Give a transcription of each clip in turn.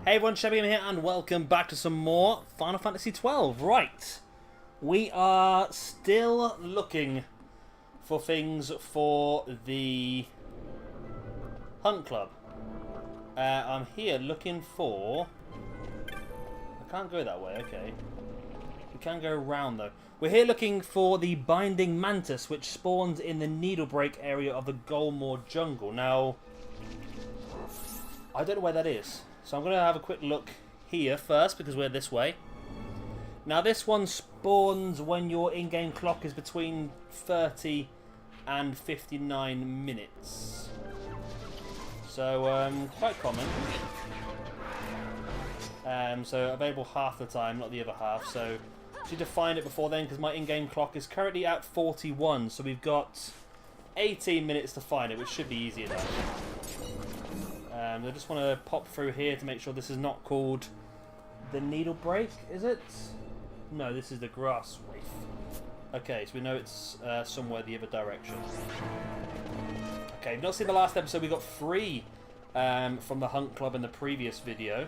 Hey everyone, Chevy here, and welcome back to some more Final Fantasy XII. Right, we are still looking for things for the Hunt Club. I'm here looking for... I can't go that way, okay. We can go around though. We're here looking for the Binding Mantis, which spawns in the Needlebreak area of the Golmore Jungle. Now, I don't know where that is. So I'm going to have a quick look here first, because we're this way. Now this one spawns when your in-game clock is between 30 and 59 minutes. So, quite common. So available half the time, not the other half. So I need to find it before then, because my in-game clock is currently at 41. So we've got 18 minutes to find it, which should be easy enough. I just want to pop through here to make sure this is not called the Needlebreak, is it? No, this is the Grass Reef. Okay, so we know it's somewhere the other direction. Okay, you've not seen the last episode. We got 3 from the Hunt Club in the previous video.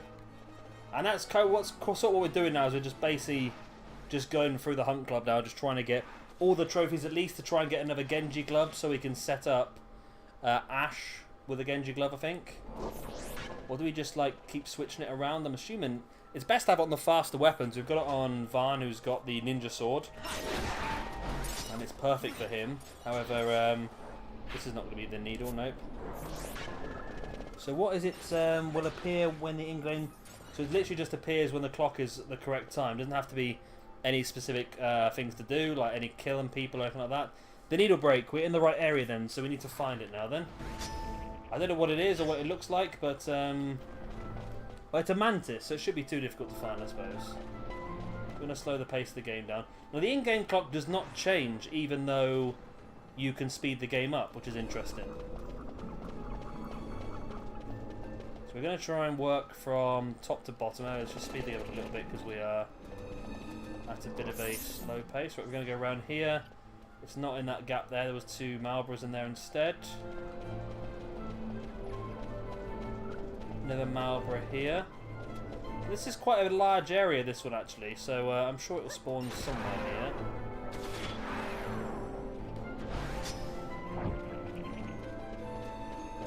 And that's kind of sort of what we're doing now, is we're just basically just going through the Hunt Club now, just trying to get all the trophies, at least to try and get another Genji glove so we can set up Ashe with a Genji glove, I think. Or do we just like keep switching it around? I'm assuming it's best to have it on the faster weapons. We've got it on Vaan, who's got the ninja sword, and it's perfect for him. However, this is not going to be the needle, nope. So what is it will appear when the in-game... So it literally just appears when the clock is the correct time. It doesn't have to be any specific things to do, like any killing people or anything like that. The Needlebreak, we're in the right area then, so we need to find it now then. I don't know what it is or what it looks like, but well, it's a Mantis, so it should be too difficult to find, I suppose. We're going to slow the pace of the game down. Now, the in-game clock does not change, even though you can speed the game up, which is interesting. So we're going to try and work from top to bottom. Let's just speed it up a little bit, because we are at a bit of a slow pace. Right, we're going to go around here. It's not in that gap there. There was 2 Marlboros in there instead. Another Marlboro here. This is quite a large area, this one actually, so I'm sure it will spawn somewhere here.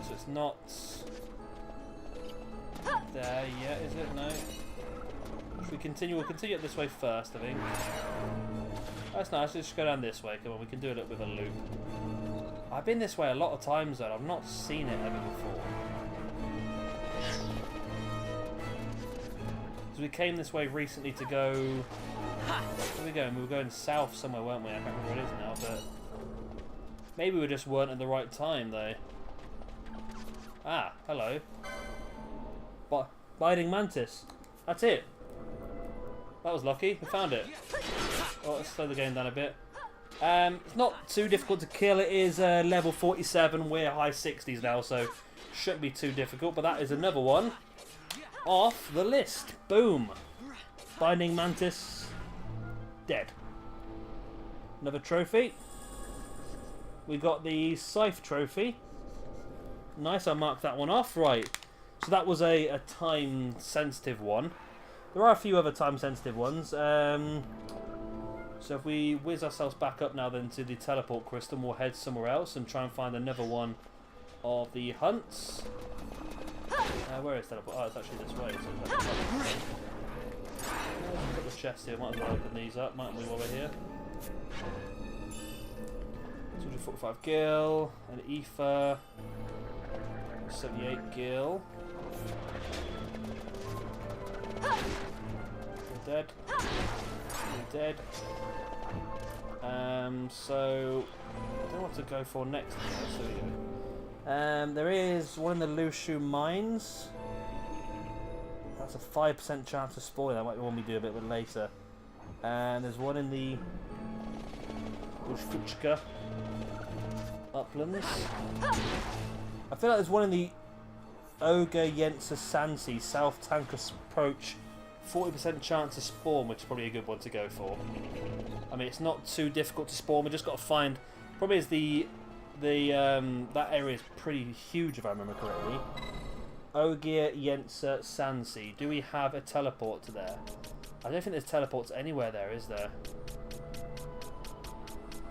So it's not there yet, is it? No. If we continue, we'll continue it this way first, I think. That's nice. Let's just go down this way. Come on, we can do a little bit of a loop. I've been this way a lot of times though. I've not seen it ever before. So we came this way recently to go... Where are we going? We were going south somewhere, weren't we? I can't remember where it is now, but... Maybe we just weren't at the right time, though. Ah, hello. Binding Mantis. That's it. That was lucky. We found it. Oh, let's slow the game down a bit. It's not too difficult to kill. It is level 47. We're high 60s now, so shouldn't be too difficult. But that is another one off the list. Boom. Binding Mantis. Dead. Another trophy. We got the Scythe trophy. Nice, I marked that one off. Right. So that was a time-sensitive one. There are a few other time-sensitive ones. So if we whiz ourselves back up now then to the teleport crystal, we'll head somewhere else and try and find another one of the hunts. Where is teleport? Oh, it's actually this way. So put the chest here. Might as well open these up, mightn't we, while we're here? 245 gil, an ether, 78 gil. You're dead. You're dead. So I don't know what to go for next. So we go. There is one in the Lushu mines. That's a 5% chance of spoiler. That might be one we do a bit later. And there's one in the Ushfuchka uplands. I feel like there's one in the Oga Yensa Sansi South Tankus approach. 40% chance of spawn, which is probably a good one to go for. I mean, it's not too difficult to spawn. We just got to find. Probably is that area is pretty huge if I remember correctly. Ogier Yensa Sansi. Do we have a teleport to there? I don't think there's teleports anywhere there, is there?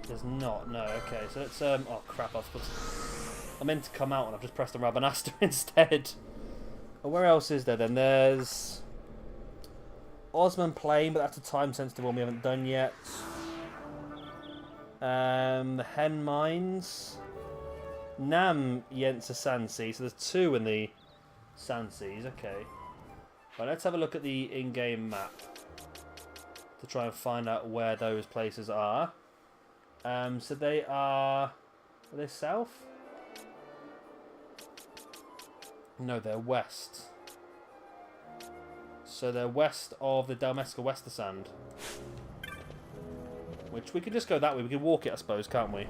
There's not, no. Okay, so let's... oh, crap, I meant to come out and I've just pressed the Rabanaster instead. Well, where else is there then? There's... Osman Plain, but that's a time-sensitive one we haven't done yet. The Hen Mines. Nam Yensa Sansi. So there's 2 in the Sansis, okay. Right, let's have a look at the in-game map to try and find out where those places are. So they are they south? No, they're west. So they're west of the Dalmasca Westersand. Which we could just go that way. We can walk it, I suppose, can't we?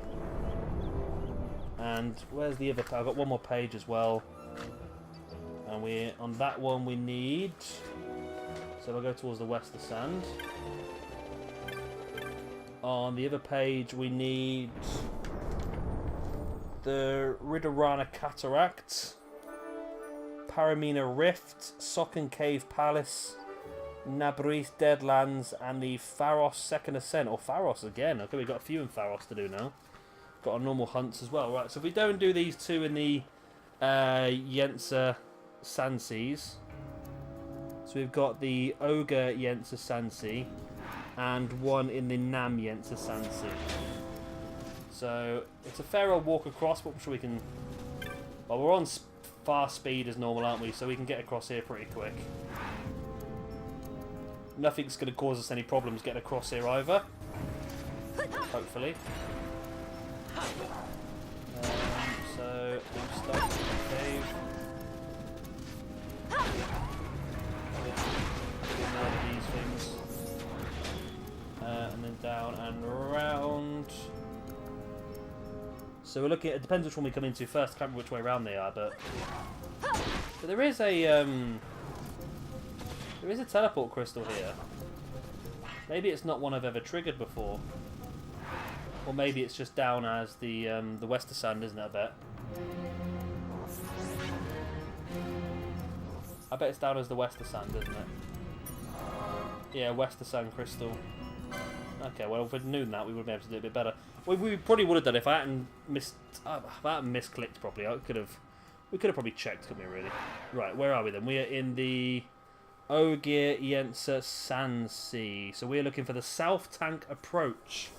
And where's the other page? I've got one more page as well. And we on that one we need... So we'll go towards the Westersand. On the other page we need... the Ridorana Cataract. Paramina Rift, Socken Cave Palace, Nabris Deadlands, and the Pharos Second Ascent, or Pharos again. Okay, we've got a few in Pharos to do now. Got our normal hunts as well. Right, so if we don't do these 2 in the Yensa Sansis, so we've got the Ogre Yensa Sansi, and 1 in the Nam Yensa Sansi. So it's a fair old walk across, but I'm sure we can... Well, we're on fast speed as normal, aren't we? So we can get across here pretty quick. Nothing's going to cause us any problems getting across here either. Hopefully. So we'll start with the cave. More of these things. And then down and around. So we're looking at, it depends which one we come into first. I can't remember which way around they are, but there is a teleport crystal here. Maybe it's not one I've ever triggered before, or maybe it's just down as the Westersand, isn't it? I bet it's down as the Westersand, isn't it? Yeah, Westersand crystal. Okay, well if we'd known that, we would be able to do it a bit better. Well, we probably would have done it if I hadn't misclicked properly. We could have probably checked, couldn't we? Really? Right, where are we then? We are in the Ogier Yensa Sansi. So we're looking for the South Tank approach,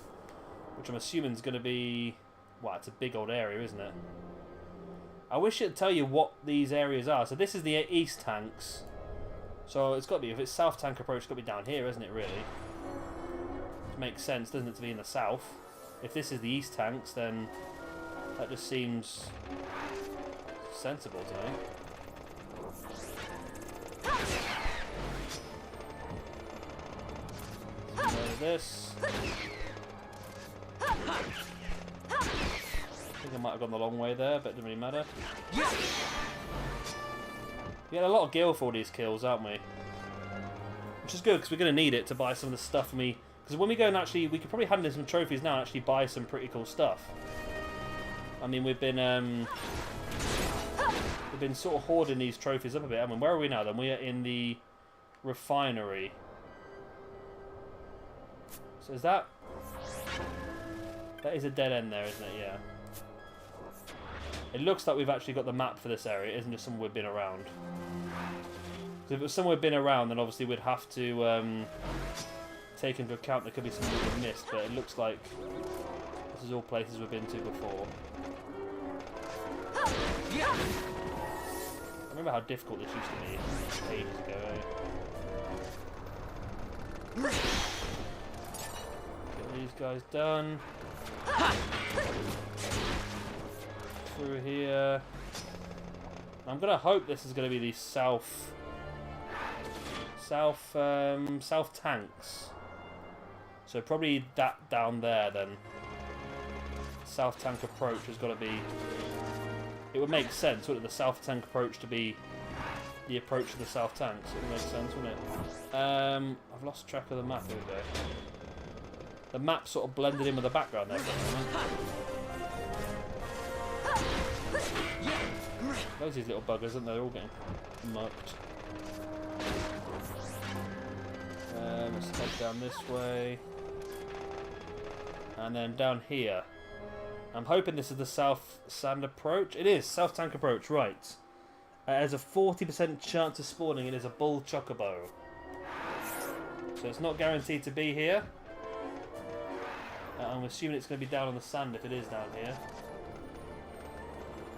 which I'm assuming is going to be... Well, it's a big old area, isn't it? I wish it'd tell you what these areas are. So this is the East Tanks. So it's got to be, if it's South Tank approach, it's got to be down here, isn't it, really? It makes sense, doesn't it, to be in the south? If this is the East Tanks, then that just seems sensible to me. So this. I think I might have gone the long way there, but it doesn't really matter. We get a lot of gil for all these kills, aren't we? Which is good, because we're going to need it to buy some of the stuff for me. Because when we go and actually, we could probably hand in some trophies now and actually buy some pretty cool stuff. I mean, we've been sort of hoarding these trophies up a bit. I mean, where are we now then? We are in the refinery. So is that... That is a dead end there, isn't it? Yeah. It looks like we've actually got the map for this area. It isn't just somewhere we've been around. Because if it was somewhere we've been around, then obviously we'd have to take into account there could be something we've missed. But it looks like this is all places we've been to before. I remember how difficult this used to be ages ago. Get these guys done. Through here. I'm gonna hope this is gonna be the south tanks. So probably that down there then. South tank approach has got to be. It would make sense, wouldn't it? The south tank approach to be the approach to the south tanks. It would make sense, wouldn't it? I've lost track of the map. Here we go. The map sort of blended in with the background there for a moment. Those these little buggers, aren't they? They're all getting mucked. Let's head down this way. And then down here. I'm hoping this is the South Sand approach. It is, South Tank approach, right. It has a 40% chance of spawning. It is a bull chocobo. So it's not guaranteed to be here. I'm assuming it's going to be down on the sand if it is down here.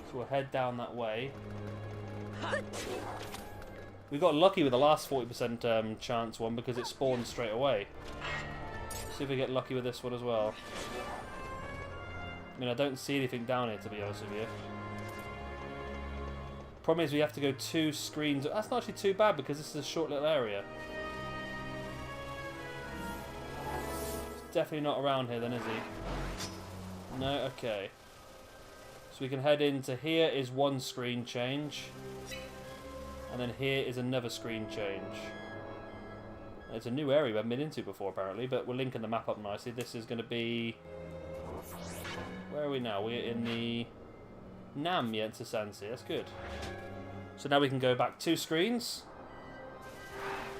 So we'll head down that way. We got lucky with the last 40% chance one because it spawned straight away. See if we get lucky with this one as well. I mean, I don't see anything down here, to be honest with you. Problem is we have to go 2 screens. That's not actually too bad because this is a short little area. It's definitely not around here then, is he? No? Okay. So we can head into here is 1 screen change. And then here is another screen change. It's a new area we haven't been into before, apparently, but we're linking the map up nicely. This is going to be... Where are we now? We're in the Yensa Sansi. That's good. So now we can go back 2 screens,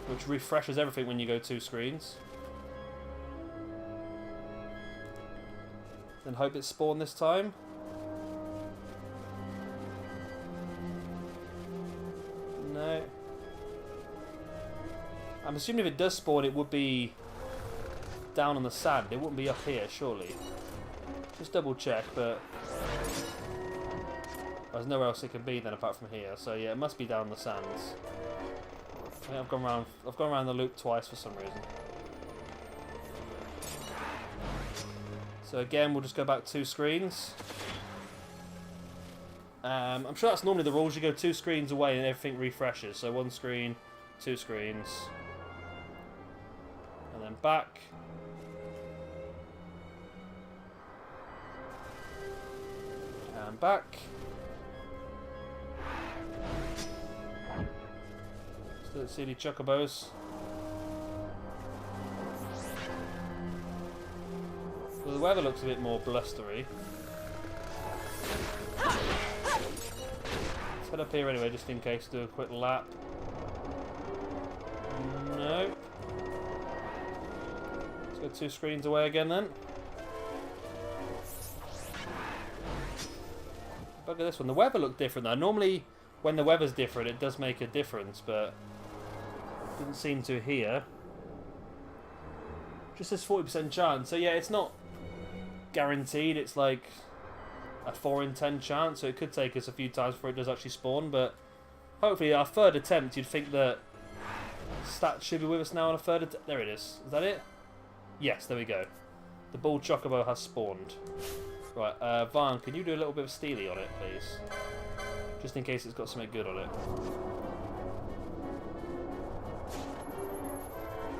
which refreshes everything when you go 2 screens. Then hope it spawned this time. No. I'm assuming if it does spawn, it would be down on the sand. It wouldn't be up here, surely. Just double check, but there's nowhere else it can be then apart from here. So yeah, it must be down on the sands. I think I've gone around the loop twice for some reason. So again, we'll just go back 2 screens. I'm sure that's normally the rules. You go 2 screens away and everything refreshes. So 1 screen, 2 screens, and then back. And back. Still don't see any chocobos. Well, the weather looks a bit more blustery. Let's head up here anyway, just in case, do a quick lap. No. Let's go 2 screens away again then. Look at this one. The weather looked different though. Normally, when the weather's different, it does make a difference, but didn't seem to here. Just says 40% chance. So yeah, it's not guaranteed. It's like a 4 in 10 chance, so it could take us a few times before it does actually spawn, but hopefully our 3rd attempt, you'd think that stats should be with us now on a 3rd attempt. There it is. Is that it? Yes, there we go. The bull chocobo has spawned. Right, Vaan, can you do a little bit of steely on it, please? Just in case it's got something good on it.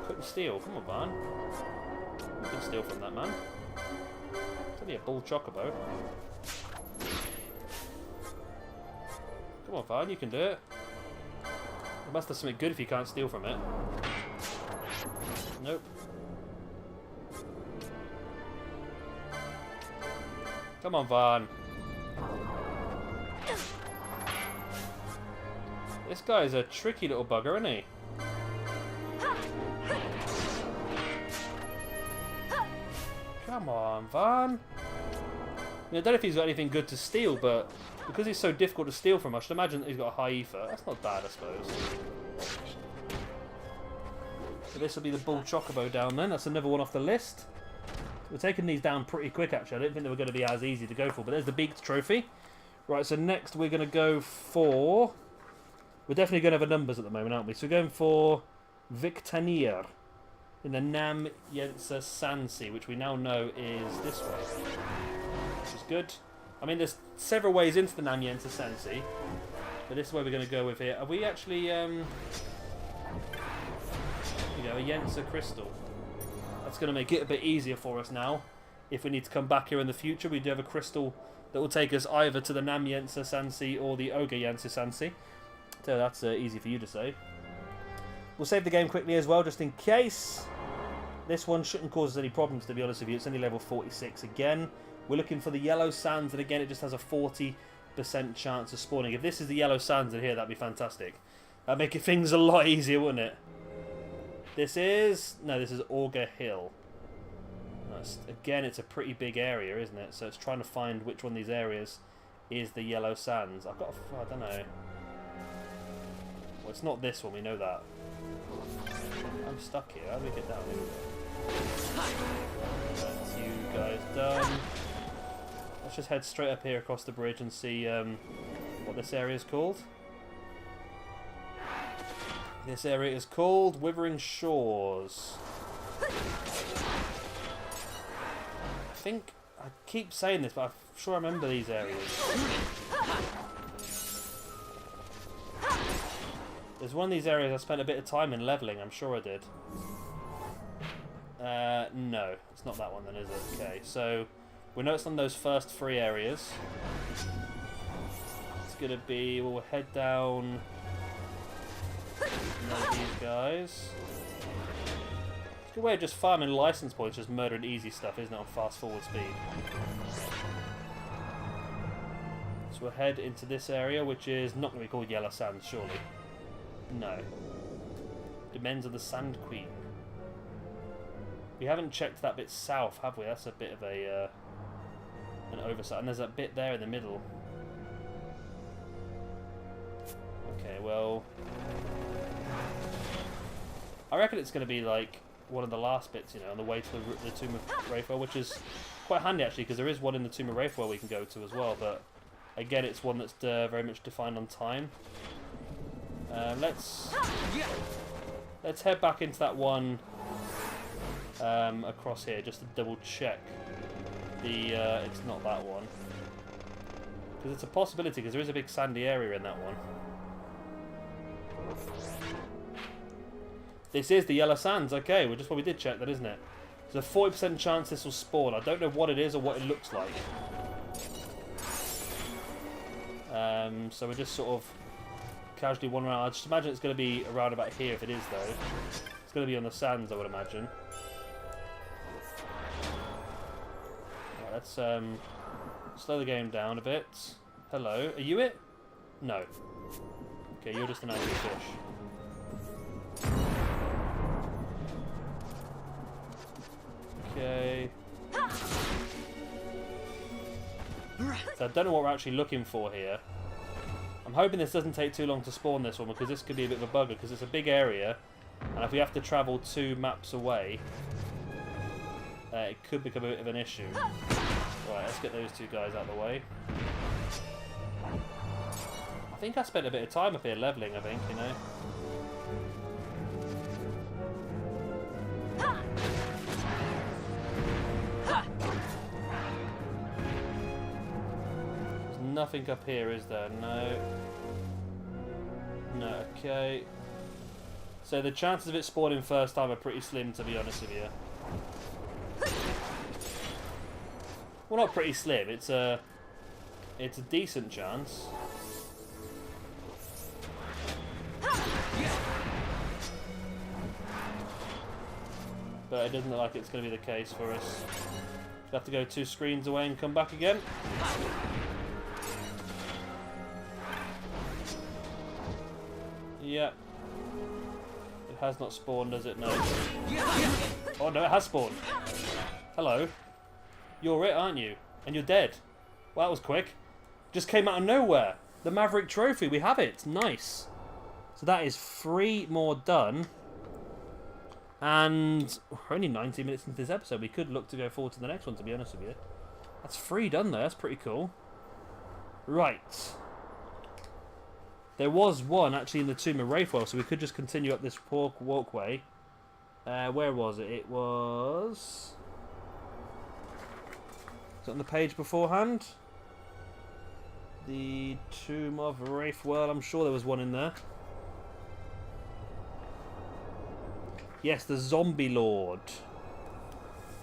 Couldn't steal. Come on, Vaan. You can steal from that, man. It's only a bull chocobo. Come on, Vaan, you can do it. It must have something good if you can't steal from it. Nope. Come on, Vaan. This guy's a tricky little bugger, isn't he? Come on, Vaan. I don't know if he's got anything good to steal, but because he's so difficult to steal from, I should imagine that he's got a high ether. That's not bad, I suppose. So this will be the bull chocobo down then. That's another one off the list. We're taking these down pretty quick, actually. I didn't think they were going to be as easy to go for, but there's the beaked trophy. Right, so next we're going to go for... We're definitely going to have a numbers at the moment, aren't we? So we're going for Victanir in the Yensa Sansi, which we now know is this way. Which is good. I mean, there's several ways into the Yensa Sansi, but this is where we're going to go with here. Are we actually... you know, a Yensa crystal. That's going to make it a bit easier for us now. If we need to come back here in the future, we do have a crystal that will take us either to the Yensa Sansi or the Yensa Sansi. So that's easy for you to say. We'll save the game quickly as well, just in case. This one shouldn't cause us any problems, to be honest with you. It's only level 46 again. We're looking for the yellow sands, and again, it just has a 40% chance of spawning. If this is the yellow sands in here, that'd be fantastic. That'd make things a lot easier, wouldn't it? This is... No, this is Auger Hill. Again, it's a pretty big area, isn't it? So it's trying to find which one of these areas is the yellow sands. I've got I don't know. Well, it's not this one, we know that. I'm stuck here. How do we get down? That's you guys done. Let's just head straight up here across the bridge and see what this area is called. This area is called Withering Shores. I think I keep saying this, but I'm sure I remember these areas. There's one of these areas I spent a bit of time in leveling, I'm sure I did. No, it's not that one then, is it? Okay, so we know it's on those first 3 areas. It's gonna be, we'll head down these guys. It's a good way of just farming license points, just murdering easy stuff, isn't it, on fast forward speed. So we'll head into this area, which is not going to be called Yellow Sands, surely. No. Domains of the Sand Queen. We haven't checked that bit south, have we? That's a bit of a an oversight. And there's that bit there in the middle. Okay, well... I reckon it's going to be like one of the last bits, you know, on the way to the Tomb of Wraithwell, which is quite handy actually, because there is one in the Tomb of Wraithwell we can go to as well, but again it's one that's very much defined on time. Let's head back into that one across here just to double check it's not that one, because it's a possibility, because there is a big sandy area in that one. This is the Yellow Sands, okay, well, just what we did check that, isn't it? There's a 40% chance this will spawn. I don't know what it is or what it looks like. So we're just sort of casually wandering around. I just imagine it's going to be around about here if it is, though. It's going to be on the sands, I would imagine. Right, let's slow the game down a bit. Hello, are you it? No. Okay, you're just an angry fish. Okay. So I don't know what we're actually looking for here. I'm hoping this doesn't take too long to spawn this one, because this could be a bit of a bugger, because it's a big area, and if we have to travel 2 maps away, it could become a bit of an issue. Right, let's get those 2 guys out of the way. I think I spent a bit of time up here leveling, I think, you know. Nothing up here, is there? No. No, okay. So the chances of it spawning first time are pretty slim, to be honest with you. Well, not pretty slim. It's a decent chance. But it doesn't look like it's going to be the case for us. We'll have to go 2 screens away and come back again. Yeah. It has not spawned, does it? No. Oh no, it has spawned. Hello. You're it, aren't you? And you're dead. Well, that was quick. Just came out of nowhere. The Maverick Trophy, we have it. Nice. So that is 3 more done. And we're only 19 minutes into this episode. We could look to go forward to the next one, to be honest with you. That's 3 done there. That's pretty cool. Right. There was one actually in the Tomb of Wraithwell, so we could just continue up this walkway. Where was it? It was... Is it on the page beforehand? The Tomb of Wraithwell. I'm sure there was one in there. Yes, the Zombie Lord.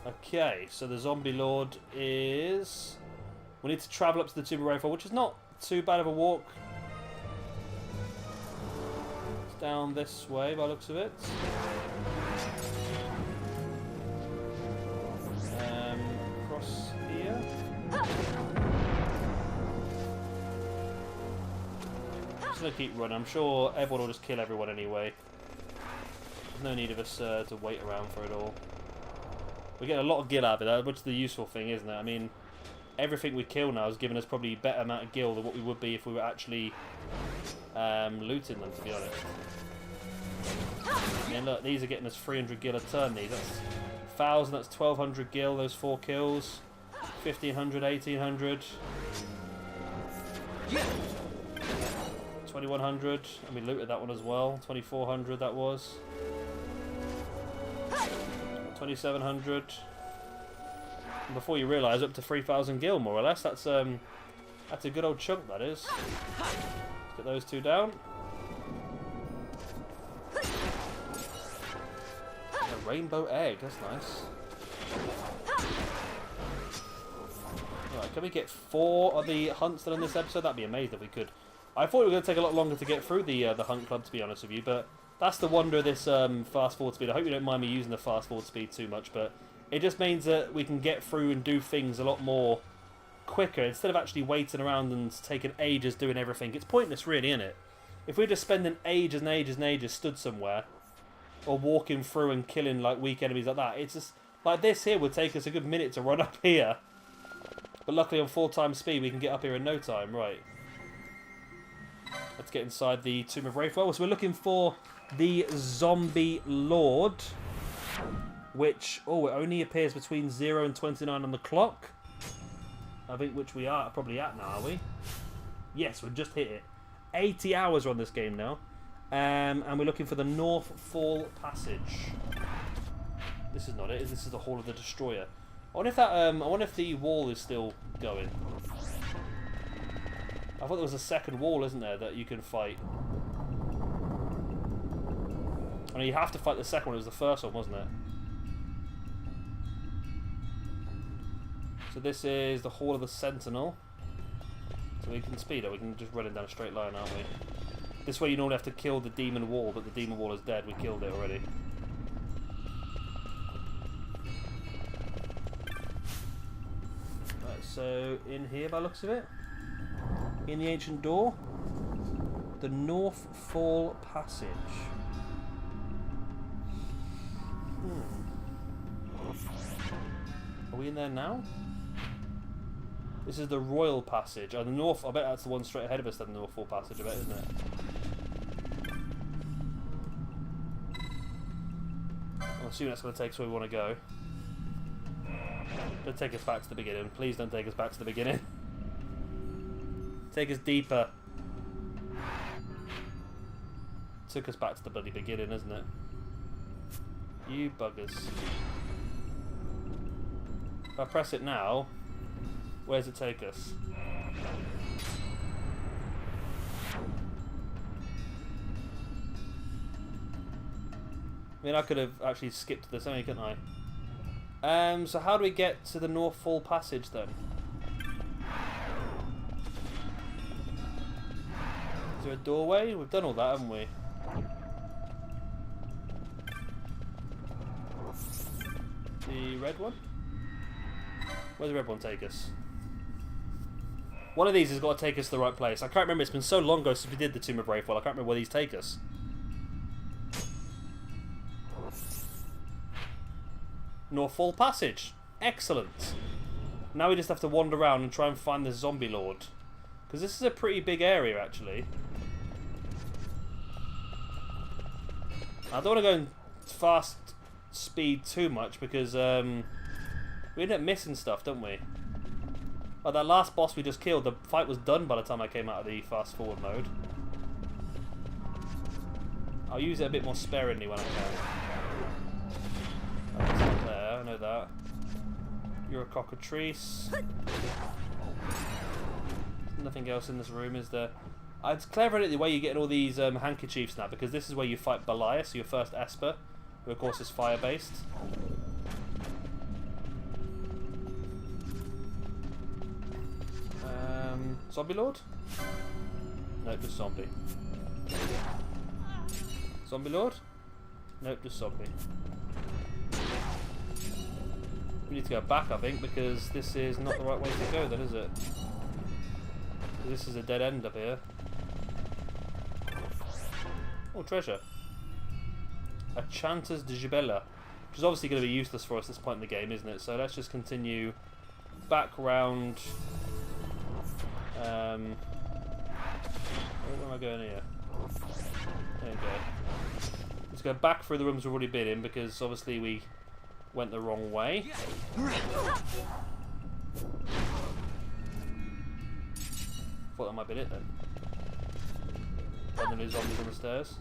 Okay, so the Zombie Lord is... We need to travel up to the Tomb of Wraithwell, which is not too bad of a walk. Down this way by the looks of it. Across here. just going to keep running. I'm sure everyone will just kill everyone anyway. There's no need of us to wait around for it all. We get a lot of gil out of it, which is the useful thing, isn't it? I mean, everything we kill now has given us probably a better amount of gil than what we would be if we were actually looting them, to be honest. And look, these are getting us 300 gil a turn. These, that's 1,000, that's 1,200 gil. Those 4 kills, 1,500, 1,800, 2,100, and we looted that one as well. 2,400 that was. 2,700. And before you realise, up to 3,000 gil more or less. That's a good old chunk. That is. Let's get those 2 down. A rainbow egg. That's nice. Alright, can we get 4 of the hunts done in this episode? That'd be amazing if we could. I thought it was going to take a lot longer to get through the hunt club, to be honest with you, but that's the wonder of this fast forward speed. I hope you don't mind me using the fast forward speed too much, but it just means that we can get through and do things a lot more quicker instead of actually waiting around and taking ages doing everything. It's pointless, really, isn't it? If we're just spending ages and ages and ages stood somewhere or walking through and killing like weak enemies like that, it's just like this here would take us a good minute to run up here. But luckily on 4 times speed we can get up here in no time. Right. Let's get inside the Tomb of Wraithwell. So we're looking for the Zombie Lord, which, it only appears between 0 and 29 on the clock. I think which we are probably at now, are we? Yes, we've just hit it. 80 hours on this game now. And we're looking for the North Fall Passage. This is not it. This is the Hall of the Destroyer. I wonder if that. I wonder if the wall is still going. I thought there was a second wall, isn't there, that you can fight? I mean, you have to fight the second one. It was the first one, wasn't it? So this is the Hall of the Sentinel. So we can speed it. We can just run it down a straight line, aren't we? This way you normally have to kill the demon wall, but the demon wall is dead. We killed it already. Right, so in here, by the looks of it, in the ancient door, the North Fall Passage. Are we in there now? This is the Royal Passage. Oh, the North. I bet that's the one straight ahead of us. Then the North Fall Passage. I bet, isn't it? I'm assuming that's going to take us where we want to go. Don't take us back to the beginning. Please don't take us back to the beginning. Take us deeper. Took us back to the bloody beginning, isn't it? You buggers. If I press it now, where does it take us? I mean, I could have actually skipped this only, couldn't I? So how do we get to the North Fall Passage then? Is there a doorway? We've done all that, haven't we? The red one? Where's the red one take us? One of these has got to take us to the right place. I can't remember. It's been so long ago since we did the Tomb of Wraithwell. I can't remember where these take us. North Fall Passage. Excellent. Now we just have to wander around and try and find the Zombie Lord. Because this is a pretty big area, actually. I don't want to go in fast speed too much because we end up missing stuff, don't we? Like that last boss we just killed, the fight was done by the time I came out of the fast forward mode. I'll use it a bit more sparingly when I can. That's not there, I know that. You're a cockatrice. Nothing else in this room, is there? It's clever the way you're getting all these handkerchiefs now, because this is where you fight Belias, your first Esper, who of course is fire-based. Zombie Lord? Nope, just zombie. Zombie Lord? Nope, just zombie. We need to go back, I think, because this is not the right way to go then, is it? This is a dead end up here. Oh, treasure. A Chanter's de Gibella, which is obviously going to be useless for us at this point in the game, isn't it? So let's just continue back round. Where am I going here? There we go. Let's go back through the rooms we've already been in, because obviously we went the wrong way. Thought that might be it then. And then there's zombies on the stairs.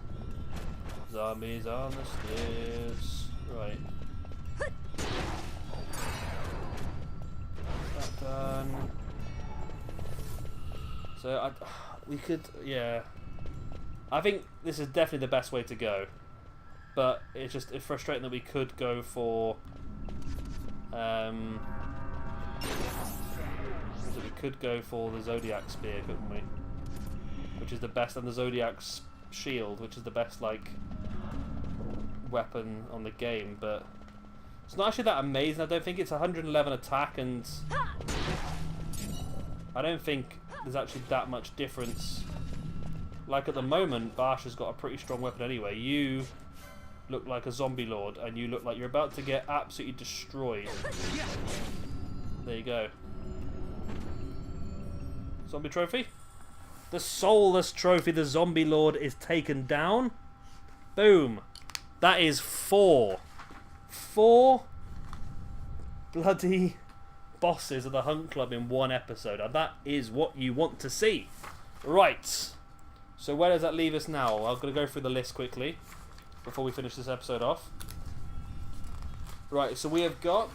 Zombies on the stairs. Right. That done. So we could, yeah. I think this is definitely the best way to go, but it's frustrating that we could go for. We could go for the Zodiac Spear, couldn't we? Which is the best, and the Zodiac Shield, which is the best like weapon on the game, but it's not actually that amazing. I don't think it's 111 attack, and I don't think there's actually that much difference. Like at the moment, Ashe has got a pretty strong weapon anyway. You look like a zombie lord, and you look like you're about to get absolutely destroyed. There you go. Zombie trophy. The soulless trophy, the zombie lord is taken down. Boom. That is 4 bloody bosses of the Hunt Club in one episode, and that is what you want to see. Right. So where does that leave us now? I'm going to go through the list quickly before we finish this episode off. Right, so we have got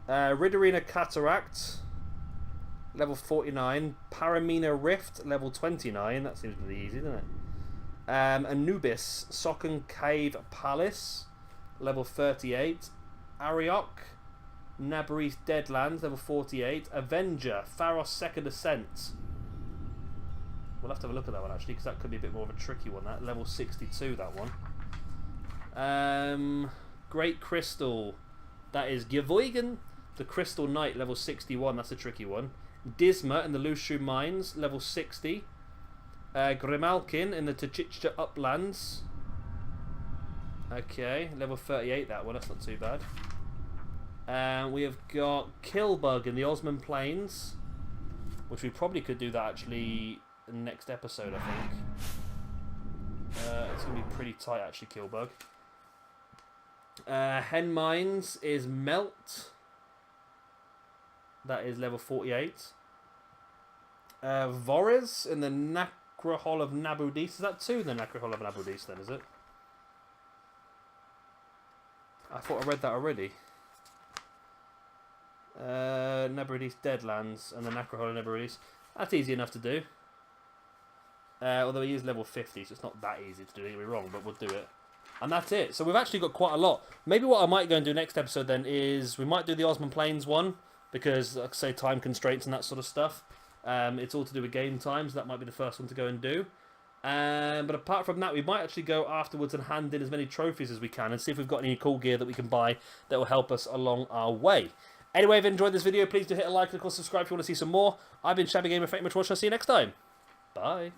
Ridderina Cataract, level 49. Paramina Rift, level 29. That seems really easy, doesn't it? Anubis, Socken Cave Palace, level 38. Ariok, Nabaris Deadlands, level 48. Avenger, Pharos Second Ascent. We'll have to have a look at that one actually, because that could be a bit more of a tricky one. That level 62, that one. Great Crystal, that is Gavoigan, the Crystal Knight, level 61. That's a tricky one. Disma in the Lushu Mines, level 60. Grimalkin in the Tachicha Uplands. Okay, level 38, that one. That's not too bad. We have got Killbug in the Osman Plains, which we probably could do that actually next episode, I think. It's going to be pretty tight actually, Killbug. Hen Mines is Melt. That is level 48. Vores in the Necrohol of Nabudis. Is that 2 in the Necrohol of Nabudis then, is it? I thought I read that already. Nabudis Deadlands and the Necrohol of Nabudis. That's easy enough to do. Although he is level 50, so it's not that easy to do, don't get me wrong, but we'll do it. And that's it. So we've actually got quite a lot. Maybe what I might go and do next episode then is we might do the Osman Plains one, because, like I say, time constraints and that sort of stuff. It's all to do with game time, so that might be the first one to go and do. But apart from that, we might actually go afterwards and hand in as many trophies as we can and see if we've got any cool gear that we can buy that will help us along our way. Anyway, if you enjoyed this video, please do hit a like and of course subscribe if you want to see some more. I've been Shabby Gamer. Thank you much for watching. I'll see you next time. Bye.